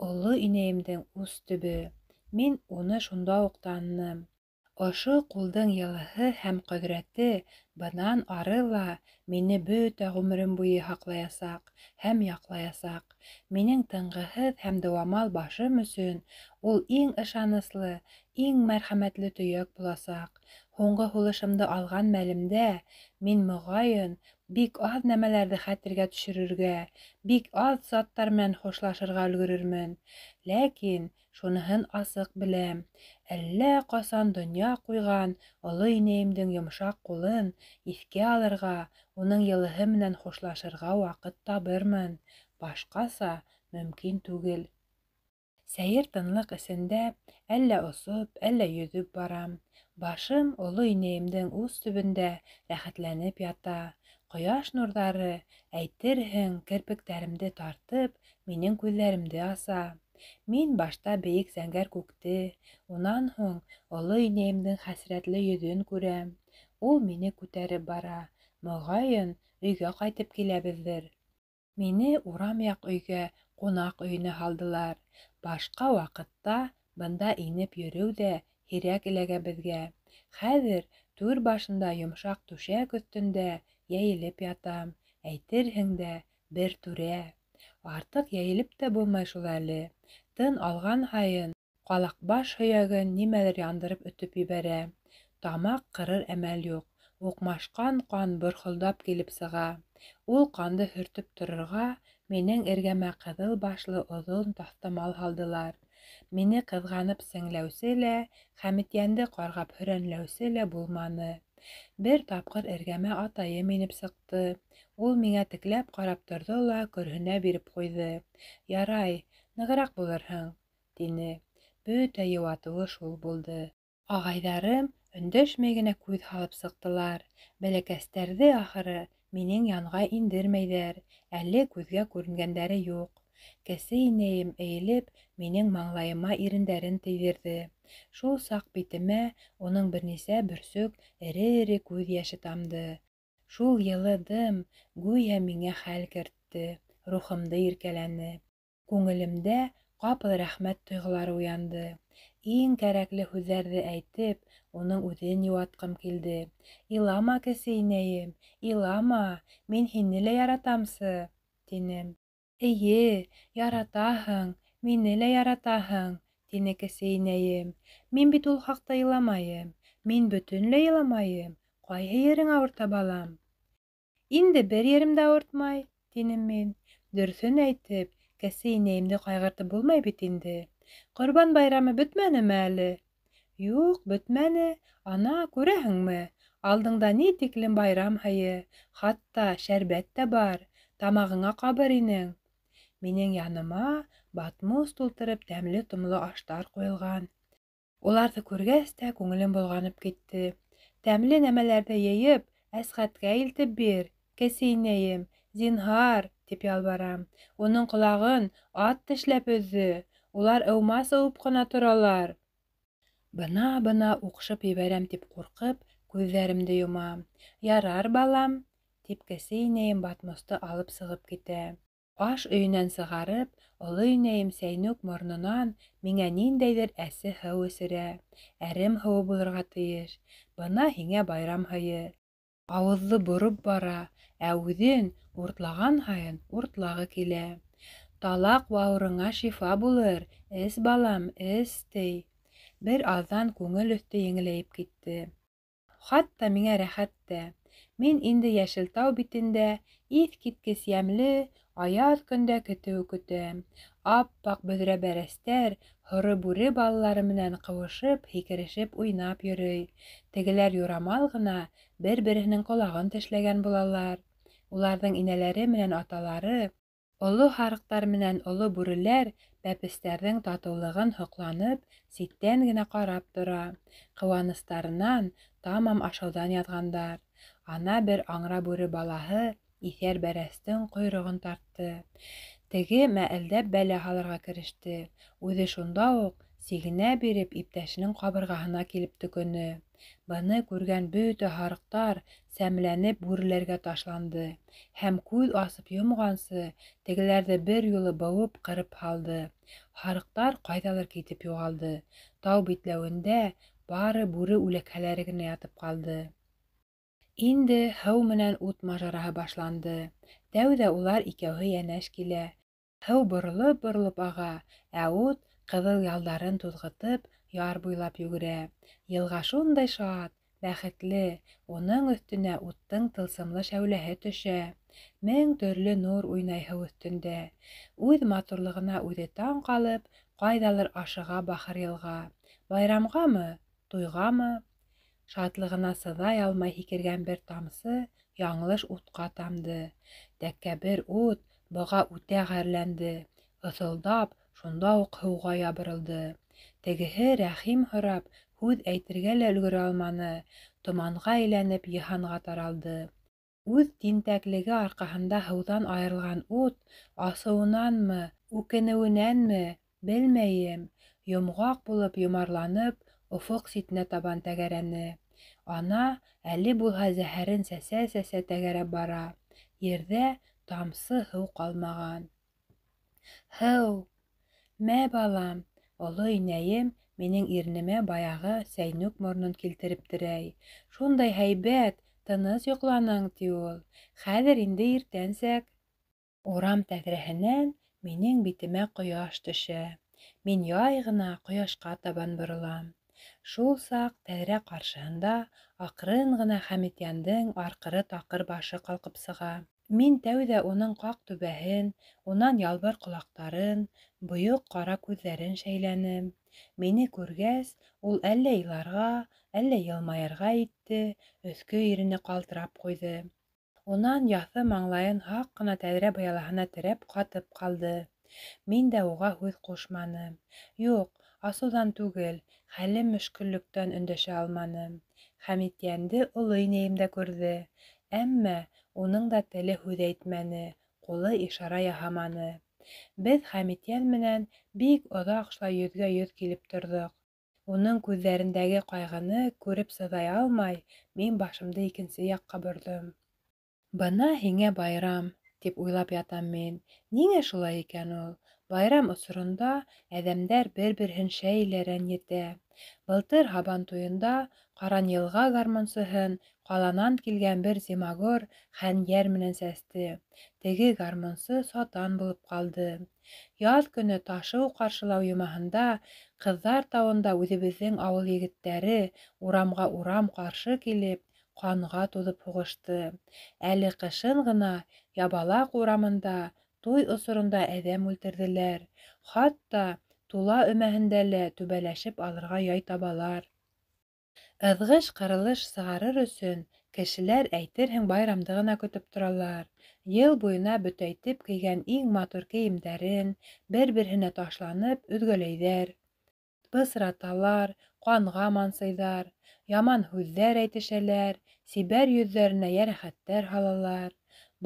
оло инәйемдең ус төбө. Мин уны шунда уҡ таныным. Ошо ҡулдың йылыһы һәм ҡөҙрәте бынан ары ла мине бөтә ғүмерем буйы һаҡлаясаҡ һәм яҡлаясаҡ. Минең тынғыһыҙ һәм дыуамал башым өсөн ул иң ышаныслы, иң мәрхәмәтле төйәк буласаҡ. Һуңғы һулышымды алған мәлемдә мин, моғайын, Бик аҙ нәмәләрҙе хәтергә төшөрөргә, бик аҙ заттар менән хушлашырға өлгөрөрмөн. Ләкин шуныһын асыҡ беләм: әллә ҡасан донъя ҡуйған оло инәйемдең йомшаҡ ҡулын иҫкә алырға, уның йылыһы менән хушлашырға ваҡыт табырмын. Башҡаса мөмкин түгел. Сәйер тынлыҡ эсендә әллә осоп, әллә йөҙөп барам. Башым оло инәйемдең ус төбөндә рәхәтләнеп ята. Ҡояш нурҙары, әйтерһең, керпектәремде тартып, минең күҙҙәремде аса. Мин башта бейек зәңгәр күкте, унан һуң оло инәйемдең хәсрәтле йөҙөн күрәм. Ул мине күтәреп бара. Моғайын, өйгә ҡайтып киләбеҙҙер. Мине урам яҡ өйгә, ҡунаҡ өйөнә һалдылар. Башҡа ваҡытта бында инеп йөрөү ҙә һирәк эләгә беҙгә. Хәҙер түр башында йомшаҡ түшәк өҫтөндә йәйелеп ятам. Әйтерһең дә, бер түрә. Артыҡ йәйелеп тә булмай шул әле. Тын алған һайын ҡалаҡбаш һөйәген нимәлер яндырып өтөп ебәрә. Тамаҡ ҡырыр әмәл юҡ. Уҡмашҡан ҡан бөрхөлдәп килеп сыға. Ул ҡанды һөртөп торорға минең эргәмә ҡыҙыл башлы оҙон таҫтамал һалдылар. Мине ҡыҙғанып сеңләүсе лә, Хәмитйәнде ҡарғап һөрәнләүсе лә булманы. Бер тапҡыр эргәмә атайым инеп сыҡты. Ул миңә текләп ҡарап торҙо ла көрһөнә биреп ҡуйҙы. «Ярай, нығыраҡ булырһың», — тине. Бөтә йыуатыуы шул булды. Ағайҙарым өндәшмәй генә күҙ һалып сыҡтылар. Бәләкәстәрҙе, ахыры, минең янға индермәйҙәр. Әле күҙгә күренгәндәре юҡ. Кесе инәйем эйелеп, минең маңлайыма ирендәрен тейҙерҙе. Шул саҡ битемә уның бер нисә бөрсөк эре-эре күҙ йәше тамды. Шул йылы дым гүйә миңә хәл кертте, рухымды иркәләне. Күңелемдә ҡапыл рәхмәт тойғолары уянды. Иң кәрәкле һүҙҙәрҙе әйтеп, уның үҙен йыуатҡым килде. «Илама, кесе инәйем, илама, мин һине лә яратамсы», — тинем. «Эйе, яратаһың, мине лә яратаһың», — тине кесе инәйем. «Мин бит ул хаҡта иламайым, мин бөтөнләй иламайым. Ҡайһы ерең ауырта, балам?» «Инде бер ерем дә ауыртмай», — тинем мин. Дөрөҫөн әйтеп, кесе инәйемде ҡайғыртып булмай бит инде. Ҡорбан байрамы бөтмәнеме әле? Юҡ, бөтмәне. Ана, күрәһеңме? Алдыңда ни тиклем байрам һыйы, хатта шәрбәт тә бар. Тамағыңа ҡабыр инең. Минең яныма батмус тултырып тәмле томло аштар ҡуйылған. Уларҙы күргәс тә күңелем болғанып китте. Тәмле нәмәләрҙе йыйып, Әсғәткә илтеп бир, кесе инәйем, зинһар, тип ялбарам. Уның ҡолағын ат тешләп өҙҙө. Улар ыумас ыуып ҡына торалар. Бына уҡшып ебәрәм тип ҡурҡып, күҙҙәремде йомам. «Ярар, балам», тип кесе инәйем батмусты алып сығып китә. Аш өйөнән сығарып, оло инәйем сәйнүк морононан миңә ниндәйҙер әсе һыу эсерә. Әрем һыуы булырға тейеш. Бына һиңә байрам һыйы. Ауыҙҙы бороп бара, ә үҙен уртлаған һайын уртлағы килә. «Талаҡ бауырыңа шифа булыр, эс, балам, эс», ти. Бер аҙҙан күңел өҫтө еңеләйеп китте. Хатта миңә рәхәт тә. Мин инде Йәшелтау битендә иҫ киткес йәмле, аяҙ көндә көтөү көтәм. Ап-аҡ бөҙрә бәрәстәр һоро бүре балалары менән ҡыуышып, һикерешеп уйнап йөрөй. Тегеләр юрамал ғына бер-береһенең ҡолағын тешләгән булалар. Уларҙың инәләре менән аталары, оло һарыҡтар менән оло бүреләр бәпестәрҙең татыулығын һоҡланып, ситтән генә ҡарап тора. Ҡыуаныстарынан тамам ашауҙан яҙғандар. Ана бер аңра бүре балаһы иҫәр бәрәстең ҡойроғон тартты. Теге мәәлдәп бәлә һалырға кереште. Үҙе шунда уҡ сигенә биреп иптәшенең ҡабырғаһына килеп төкөнө. Быны күргән бөтә һарыҡтар сәмләнеп бүреләргә ташланды һәм күҙ асып йомғансы тегеләрҙе бер юлы быуып ҡырып һалды. Һарыҡтар ҡайҙалыр китеп юғалды. Тау битләүендә бары бүре үләкһәләре генә ятып ҡалды. Инде һыу менән ут мажараһы башланды. Тәүҙә улар икәүһе йәнәш килә. Һыу боролоп аға, ә ут ҡыҙыл ялдарын туҙғытып яр буйлап йүгерә. Йылға шундай шат, бәхетле, уның өҫтөнә уттың тылсымлы шәүләһе төшә. Мең төрлө нур уйнай һыу өҫтөндә. Үҙ матурлығына үҙе таң ҡалып, ҡайҙалыр ашыға бахыр йылға. Байрамғамы, туйғамы? Шатлығына сыҙай алмай һикергән бер тамсы яңылыш утҡа тамды. Тәкәббер ут быға үтә ғәрләнде. Ыҫылдап, шунда уҡ һыуға ябырылды. Тегеһе рәхим һорап, һүҙ әйтергә лә өлгөрә алманы. Томанға әйләнеп, йыһанға таралды. Үҙ тинтәклеге арҡаһында һыуҙан айырылған ут, асыуынанмы, үкенеүенәнме, белмәйем, йомғаҡ булып йомарланып, офоҡ ситенә табан тәгәрәне. Ана, әле булһа зәһәрен сәсә-сәсә тәгәрәп бара. Ерҙә тамсы һыу ҡалмаған. Һыу! Мә, балам, оло инәйем минең ирнемә баяғы сәйнүк морнон килтереп терәй. Шундай һәйбәт, тыныс йоҡланың, ти ул. Хәҙер инде иртәнсәк. Урам тәҙрәһенән минең битемә ҡояш төшә. Мин яй ғына ҡояшҡа табан боролам. Шул саҡ тәҙрә ҡаршыһында аҡрын ғына Хәмитйәндең арҡыры-таҡыр башы ҡалҡып сыға. Мин тәүҙә уның ҡаҡ түбәһен, унан ялбыр ҡолаҡтарын, бойоҡ ҡара күҙҙәрен шәйләнем. Мине күргәс, ул әллә иларға, әллә йылмайырға итте, өҫкө ирене ҡалтырап ҡуйҙы. Унан яҫы маңлайын һаҡ ҡына тәҙрә быялаһына терәп ҡатып ҡалды. Мин дә уға һүҙ ҡушманым. Юҡ, асыуҙан түгел, хәлем мөшкөллөктән өндәшә алманым. Хәмитйәнде оло инәйем дә күрҙе. Әммә уның да теле һүҙ әйтмәне, ҡулы ишара яһаманы. Беҙ Хәмитйән менән бик оҙаҡ шулай йөҙгә-йөҙ килеп торҙоҡ. Уның күҙҙәрендәге ҡайғыны күреп сыҙай алмай, мин башымды икенсе яҡҡа борҙом. Бына һиңә байрам, тип уйлап ятам мин. Ниңә шулай икән ул? Байрам осоронда әҙәмдәр бер-береһен шәйләрен етә. Былтыр һабан туйында Ҡаранйылға гармунсыһын ҡаланан килгән бер зимагор хәнйәр менән сәсте. Теге гармунсы сатан булып ҡалды. Яҙ көнө ташыу ҡаршылау йомаһында Ҡыҙҙар тауында үҙебеҙҙең ауыл егеттәре урамға урам ҡаршы килеп, ҡанға туҙып һуғышты. Әле ҡышын ғына Ябалаҡ урамында туй осоронда әҙәм үлтерҙеләр. Хатта тула өмәһендә лә түбәләшеп алырға яй табалар. Ыҙғыш-ҡырылыш сығарыр өсөн кешеләр әйтерһең байрамды ғына көтөп торалар. Йыл буйына бөтәйтеп кейгән иң матур кейемдәрен бер-береһенә ташланып өҙгәләйҙәр. Бысраталар, ҡанға мансыйҙар, яман һүҙҙәр әйтешәләр, сибәр йөҙҙәренә йәрәхәттәр һалалар.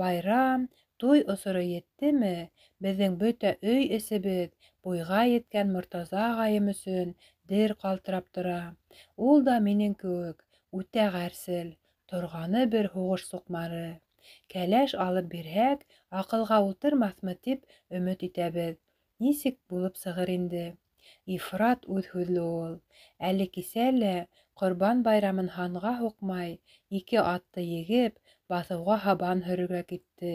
Байрам, туй осоро еттеме, беҙҙең бөтә өй эсебеҙ буйға еткән Мортаза ағайым өсөн дер ҡалтырап тора. Ул да минең кеүек, үтә ғәрсел, торғаны бер һуғыш суҡмары. Кәләш алып бирһәк, аҡылға ултырмаҫмы тип өмөт итәбеҙ. Нисек булып сығыр инде? Ифрат үҙ һүҙле ул. Әле кисә лә Ҡорбан байрамын һанға һуҡмай, 2 атты егеп, баҫыуға һабан һөрөргә китте.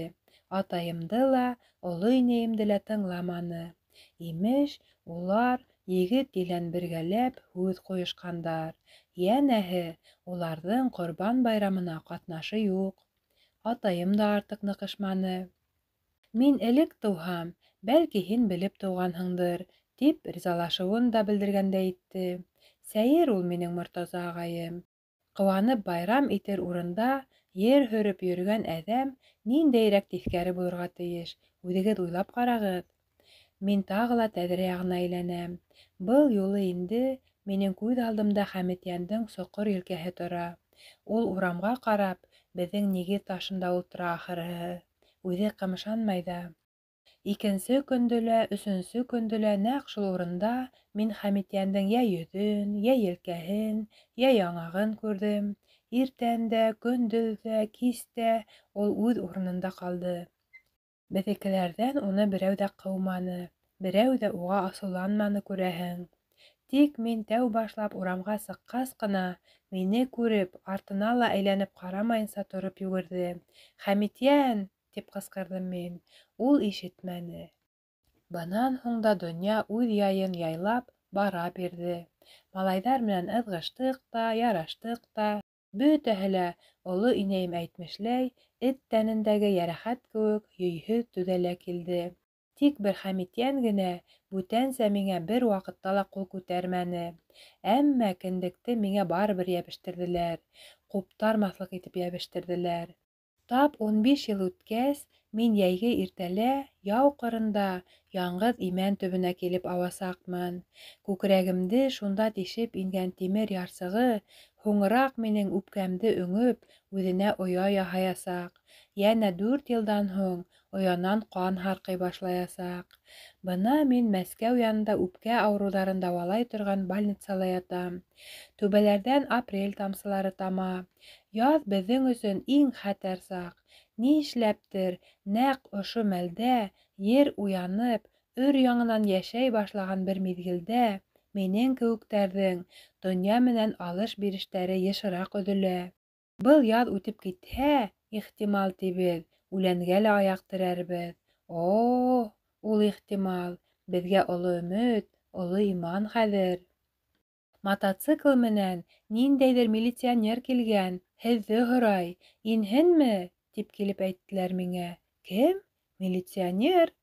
Атайымды ла, оло инәйемде лә тыңламаны. Имеш, улар егет-елән бергәләп һүҙ ҡуйышҡандар. Йәнәһе, уларҙың Ҡорбан байрамына ҡатнашы юҡ. Атайым да артыҡ ныҡышманы. Мин элек тыуһам, бәлки һин белеп тыуғанһыңдыр, тип ризалашыуын да белдергәндәй итте. Сәйер ул минең Мортаза ағайым. Ҡыуанып байрам итер урында ер һөрөп йөрөгән әҙәм ниндәйерәк тиҫкәре булырға тейеш, үҙегеҙ уйлап ҡарағыҙ. Мин тағы ла тәҙрә яғына әйләнәм. Был юлы инде минең күҙ алдымда Хәмитйәндең соҡор елкәһе тора. Ул урамға ҡарап, беҙҙең нигеҙ ташында ултыра ахырыһы. Үҙе ҡымшанмай ҙа. Икенсе көндө лә, өсөнсө көндө лә нәҡ шул урында мин Хәмитйәндең йә йөҙөн, йә елкәһен, йә яңағын күрҙем. Иртән дә, көндөҙ ҙә, кис тә ул үҙ урынында ҡалды. Беҙҙекеләрҙән уны берәү ҙә ҡыуманы, берәү ҙә уға асыуланманы күрәһең. Тик мин тәү башлап урамға сыҡҡас ҡына, мине күреп, артына ла әйләнеп ҡарамайынса тороп йүгерҙе. «Хәмитйән!» тип ҡысҡырҙым мин. Ул ишетмәне. Бынан һуң да донъя үҙ яйын яйлап бара бирҙе. Малайҙар менән ыҙғыштыҡ та, яраштыҡ та. Бөтәһе лә оло инәйем әйтмешләй, эт тәнендәге йәрәхәт кеүек йөйһөҙ төҙәлә килде. Тик бер Хәмитйән генә бүтәнсә миңә бер ваҡытта ла ҡул күтәрмәне. Әммә кендекте миңә барыбер йәбештерҙеләр. Ҡуптармаҫлыҡ итеп йәбештерҙеләр. Тап 15 йыл үткәс, мин йәйге иртәлә яу ҡырында яңғыҙ имән төбөнә килеп ауасаҡмын. Күкрәгемде шунда тишеп ингән тимер ярсығы һуңыраҡ минең үпкәмде өңөп, үҙенә оя яһаясаҡ. Йәнә 4 йылдан һуң оянан ҡан һарҡый башлаясаҡ. Бына мин Мәскәү янында үпкә ауырыуҙарын дауалай торған больницала ятам. Түбәләрҙән апрель тамсылары тама. Яҙ беҙҙең өсөн иң хәтәр саҡ. Ни эшләптер, нәҡ ошо мәлдә ер уянып, өр-яңынан йәшәй башлаған бер миҙгелдә минең кеүектәрҙең донъя менән алыш-бирештәре йышыраҡ өҙөлә. Был яҙ үтеп китһә, ихтимал тибеҙ, үләнгә лә аяҡ терәрбеҙ. О, ул ихтимал. Беҙгә оло өмөт, оло иман хәҙер. Мотоцикл менән ниндәйҙер милиционер килгән, һеҙҙе һорай, инһенме, тип килеп әйттеләр миңә. Кем? Милиционер?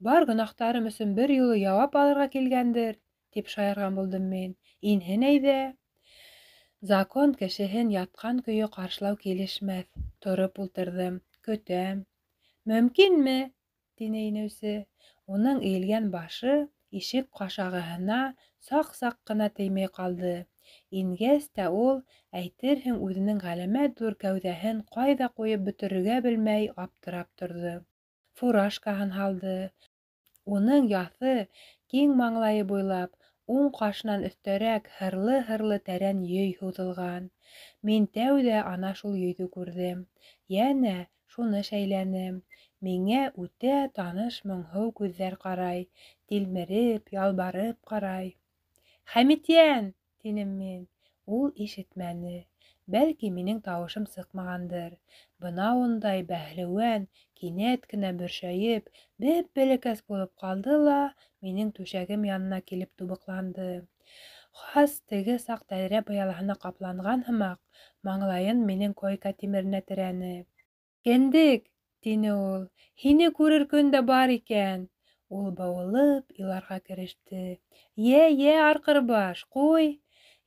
Бар гонаһтарым өсөн бер юлы яуап алырға килгәндер, тип шаярған булдым мин. Инһен әйҙә. Закон кешеһен ятҡан көйө ҡаршылау килешмәҫ. Тороп ултырҙым, көтәм. Мөмкинме? Тине инеүсе. Уның эйелгән башы ишек ҡашағыһына саҡ-саҡ ҡына теймәй ҡалды. Ингәс тә ул, әйтерһең, үҙенең ғәләмәт ҙур кәүҙәһен ҡайҙа ҡуйып бөтөрөргә белмәй аптырап торҙо. Фуражкаһын һалды. Уның яҫы, киң маңлайы буйлап, уң ҡашынан өҫтәрәк һырлы-һырлы тәрән йөй һуҙылған. Мин тәүҙә ана шул йөйҙө күрҙем. Йәнә шуны шәйләнем. Миңә үтә таныш моңһоу күҙҙәр ҡарай, тилмереп, ялбарып ҡарай. Хәмитйән! Тинем мин. Ул ишетмәне. Бәлки, минең тауышым сыҡмағандыр. Бына ундай бәһлеүән, кинәт кенә бөршәйеп, беп-бәләкәс булып ҡалды ла минең түшәгем янына килеп тубыҡланды. Хас теге саҡ тәҙрә быялаһына ҡапланған һымаҡ, маңлайын минең койка тимеренә терәне. Кендек! Тине ул. Һине күрер көн дә бар икән. Ул быуылып иларға кереште. Йә, арҡырбаш, ҡуй!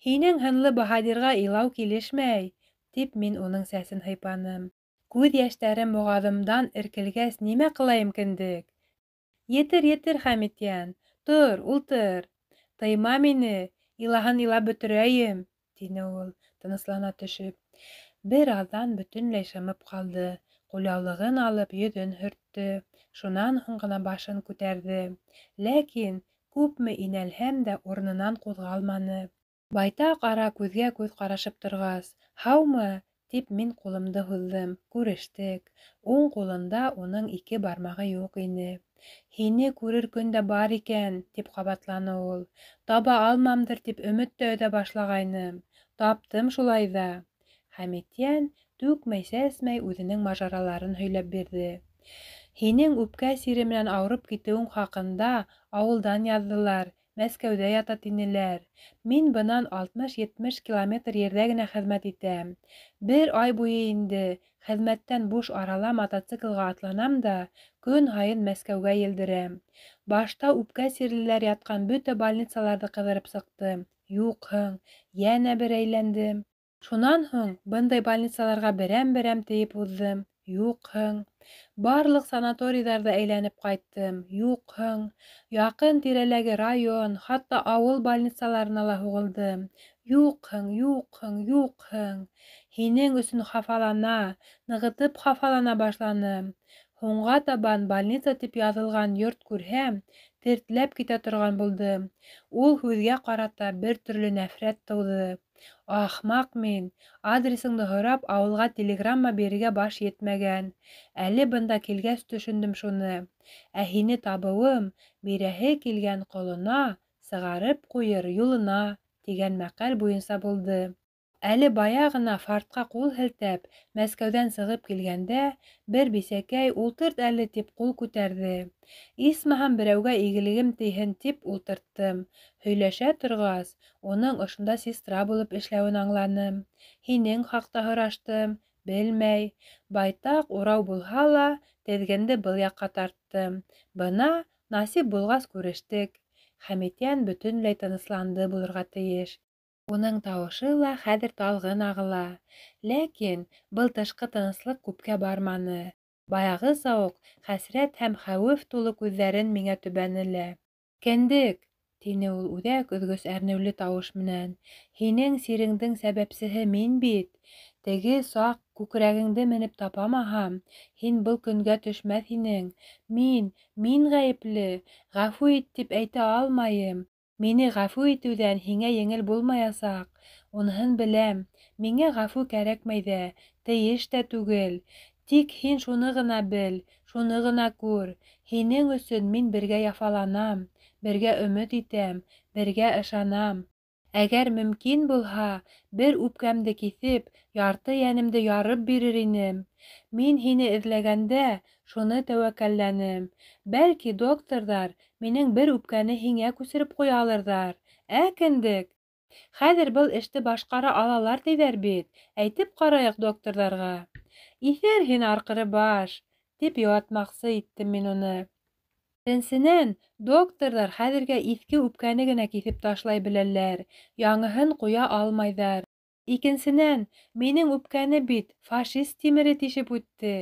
Һинең һынлы баһадирға илау килешмәй, тип мин уның сәсен һыйпаным. Күҙ йәштәрем боғаҙымдан эркелгәс, нимә ҡылайым, кендек? Етер, Хәмитйән. Тор, ултыр. Тыйма мине, илаһын илап бөтөрәйем, тине ул, тыныслана төшөп. Бер аҙҙан бөтөнләй шымып ҡалды. Ҡулъяулығын алып, йөҙөн һөрттө. Шунан һуң ғына башын күтәрҙе. Ләкин күпме инәлһәм дә урынынан ҡуҙғалманы. Байтаҡ ара күҙгә күҙ ҡарашып торғас, һаумы, тип мин ҡулымды һуҙҙым. Күрештек. Уң ҡулында уның 2 бармағы юҡ ине. Һине күрер көн дә бар икән, тип ҡабатланы ул. Таба алмамдыр тип өмөт тә өҙә башлағайным. Таптым шулай ҙа. Хәмитйән түкмәй-сәсмәй үҙенең мажараларын һөйләп бирҙе. Һинең үпкә сире менән ауырып китеүең хаҡында ауылдан яҙҙылар. Мәскәүҙә ята тинеләр. Мин бынан 60-70 километр ерҙә генә хеҙмәт итәм. Бер ай буйы инде хеҙмәттән буш арала мотоциклға атланам да көн һайын Мәскәүгә елдерәм. Башта үпкә сирлеләр ятҡан бөтә больницаларҙы ҡыҙырып сыҡтым. Юҡһың, йәнә бер әйләндем. Шунан һуң бындай больницаларға берәм-берәм тейеп уҙҙым. Юҡһың. Барлыҡ санаторийҙарҙы әйләнеп ҡайттым. Юҡһың. Яҡын тирәләге район, хатта ауыл больницаларына ла һуғылдым. Юҡһың. Һинең өсөн хафалана, нығытып хафалана башланым. Һуңға табан больница тип яҙылған йорт күрһәм, тертләп китә торған булдым. Ул һүҙгә ҡарата бер төрлө нәфрәт тыуҙы. Ахмаҡ мин, адресыңды һорап ауылға телеграмма бирергә баш етмәгән. Әле бында килгәс төшөндөм шуны. Ә һине табыуым бирәһе килгән ҡолона сығарып ҡуйыр юлына, тигән мәҡәл буйынса булды. Әле бая гына фартка ҡул һелтәп, Мәскәүҙән сығып килгәндә, бер бисәкәй ултырт әле тип ҡул күтәрҙе. Исмаһам берәүгә игелегем тейһен тип ултырттым. Һөйләшә торғас, уның ошонда сестра булып эшләүен аңланым. Һинең хаҡта һораштым, белмәй. Байтаҡ урау булһа ла, теҙгенде был яҡҡа тарттым. Бына, насип булғас күрештек. Хәмитйән бөтөнләй тынысланды булырға тейеш. Уның тауышы ла хәҙер талғын ағыла. Ләкин был тышҡы тыныслыҡ күпкә барманы. Баяғыса уҡ хәсрәт һәм хәүеф тулы күҙҙәрен миңә төбәнелә. «Кендек!» — тине ул үҙәк өҙгөс әрнеүле тауыш менән. «Һинең сиреңдең сәбәпсеһе мин бит. Теге саҡ күкрәгеңде менеп тапамаһам, һин был көнгә төшмәҫ инең. Мин ғәйепле. Ғәфү ит тип әйтә алмайым. Мине ғәфү итеүҙән һиңә еңел булмаясаҡ. Уныһын беләм. Миңә ғәфү кәрәкмәй ҙә, тейеш тә түгел. Тик һин шуны ғына бел, шуны ғына күр. Һинең өсөн мин бергә яфаланам, бергә өмөт итәм, бергә ышанам. Әгәр мөмкин булһа, бер үпкәмде киҫеп, ярты йәнемде ярып бирер инем. Мин һине эҙләгәндә, шуны тәүәккәлләнем. Бәлки, докторҙар минең бер үпкәне һиңә күсереп ҡуялырҙар. Кендек? Хәҙер был эште башҡара алалар тиҙәр бит. Әйтеп ҡарайыҡ докторҙарға. «Иҫәр һин арҡыры баш!» тип йыуатмаҡсы иттем мин уны. Беренсенән, докторҙар хәҙергә иҫке үпкәне генә киҫеп ташлай беләләр, яңыһын ҡуя алмайҙар. Икенсенән, минең үпкәне бит фашист тимере тишеп үтте.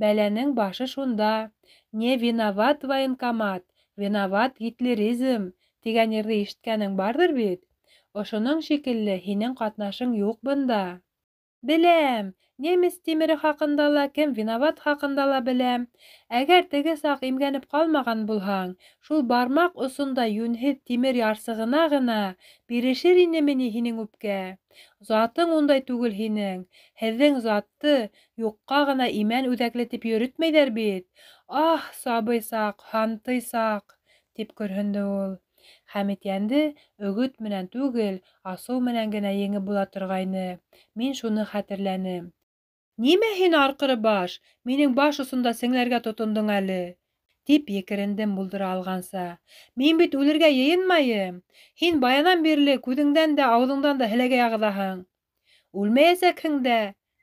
Бәләнең башы шунда. «Не виноват военкомат, виноват гитлеризм» тигән йырҙы ишеткәнең барҙыр бит? Ошоноң шикелле һинең ҡатнашың юҡ бында. Беләм, немец тимере хаҡында ла, кем виноват хаҡында ла беләм. Әгәр теге саҡ имгәнеп ҡалмаған булһаң, шул бармаҡ осонда йүнһеҙ тимер ярсығына ғына бирешер инеме ни һинең үпкә? Затың ундай түгел һинең. Һеҙҙең затты юҡҡа ғына имән үҙәкле тип йөрөтмәйҙәр бит. «Ах, сабый саҡ, һантый саҡ!» тип көрһөндө ул. Хәмитйәнде өгөт менән түгел, асыу менән генә еңеп була торғайны. Мин шуны хәтерләнем. «Нимә һин арҡыры баш? Минең баш осонда сеңләргә тотондоң әле?» тип екерендем булдыра алғанса. «Мин бит үлергә йыйынмайым. Һин баянан бирле күҙеңдән дә, ауыҙыңдан да һеләгәй ағыҙаһың». «Үлмәйәсәкһең дә»,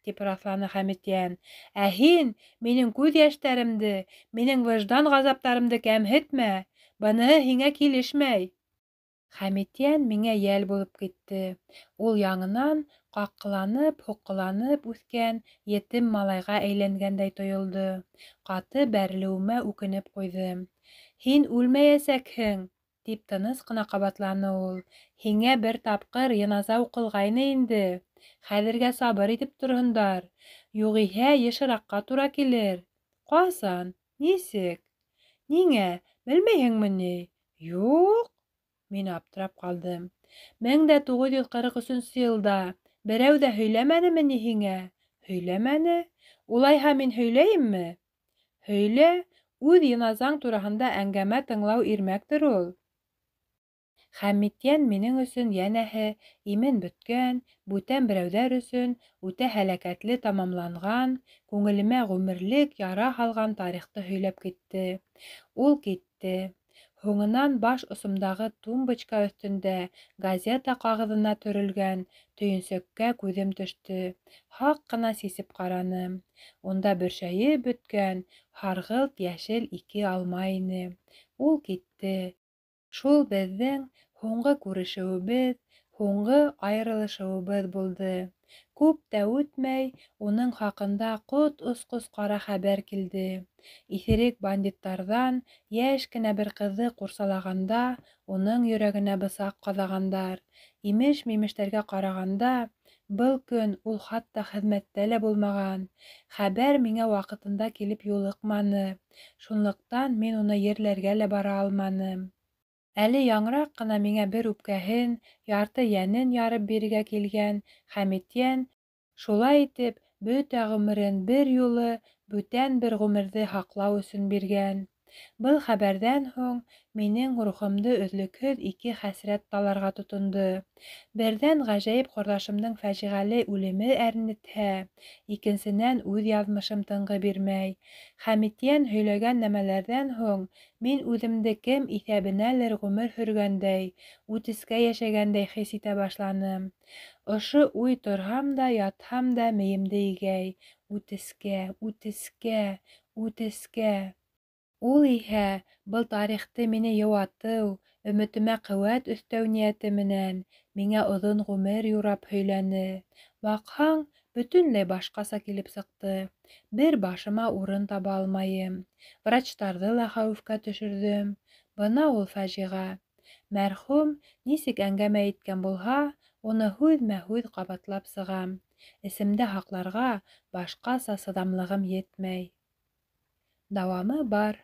тип раҫланы Хәмитйән. «Ә һин минең күҙ йәштәремде, минең выждан ғазаптарымды кәмһетмә. Быныһы һиңә килешмәй». Хәмитйән миңә йәл булып китте. Ул яңынан ҡаҡҡыланып, һуҡҡыланып үҫкән етем малайға әйләнгәндәй тойолдо. Ҡаты бәрелеүемә үкенеп ҡуйҙым. «Һин үлмәйәсәкһең», тип тыныс ҡына ҡабатланы ул. «Һиңә бер тапҡыр йыназа уҡылғайны инде. Хәҙергә сабыр итеп торһондар. Юғиһә йышыраҡҡа тура килер». «Ҡасан? Нисек? Ниңә? Белмәйһеңме ни?» «Юҡ». Мин аптырап ҡалдым. 1943 йылда берәү ҙә һөйләмәнеме ни һиңә? Һөйләмәне? Улайһа мин һөйләйемме? Һөйлә, үҙ йыназаң тураһында әңгәмә тыңлау ирмәктер ул. Хәмитйән минең өсөн йәнәһе имен бөткән, бүтән берәүҙәр өсөн үтә һәләкәтле тамамланған, күңелемә ғүмерлек яра һалған тарихты һөйләп китте. Ул китте. Һуңынан баш осомдағы тумбочка өҫтөндә газета ҡағыҙына төрөлгән төйөнсөккә күҙем төштө. Һаҡ ҡына сисеп ҡараным. Унда бөршәйеп бөткән һарғылт йәшел 2 алма ине. Ул китте. Шул беҙҙең һуңғы күрешеүебеҙ, һуңғы айырылышыуыбыҙ булды. Күп тә үтмәй, уның хаҡында ҡот осҡос ҡара хәбәр килде. Иҫерек бандиттарҙан йәш кенә бер ҡыҙҙы ҡурсалағанда, уның йөрәгенә бысаҡ ҡаҙағандар. Имеш-мимештәргә ҡарағанда, был көн ул хатта хеҙмәттә лә булмаған. Хәбәр миңә ваҡытында килеп юлыҡманы. Шунлыҡтан мин уны ерләргә лә бара алманым. Әле яңыраҡ ҡына миңә бер үпкәһен, ярты йәнен ярып бирергә килгән Хәмитйән, шулай итеп, бөтә ғүмерен бер юлы, бүтән бер ғүмерҙе һаҡлау өсөн биргән. Был хәбәрҙән һуң минең рухымды өҙлөкһөҙ ике хәсрәт таларға тотондо. Берҙән ғәжәйеп ҡорҙашымдың фажиғәле үлеме әрнетһә, икенсенән үҙ яҙмышым тынғы бирмәй. Хәмитйән һөйләгән нәмәләрҙән һуң мин үҙемде кем иҫәбенәлер ғүмер һөргәндәй, үтескә йәшәгәндәй хис итә башланым. Ошо уй торһам да, ятһам да мейемде игәй. Үтескә, үтескә, үтескә. Ул иһә был тарихты мине йыуатыу, өмөтөмә ҡеүәт өҫтәү ниәте менән миңә оҙон ғүмер юрап һөйләне. Баҡһаң, бөтөнләй башҡаса килеп сыҡты. Бер башыма урын таба алмайым. Врачтарҙы ла хәүефкә төшөрҙөм. Бына ул фажиғә. Мәрхүм нисек әңгәмә иткән булһа, уны һүҙмә-һүҙ ҡабатлап сығам. Эсемдә һаҡларға башҡаса сыҙамлығым етмәй. Дауамы бар.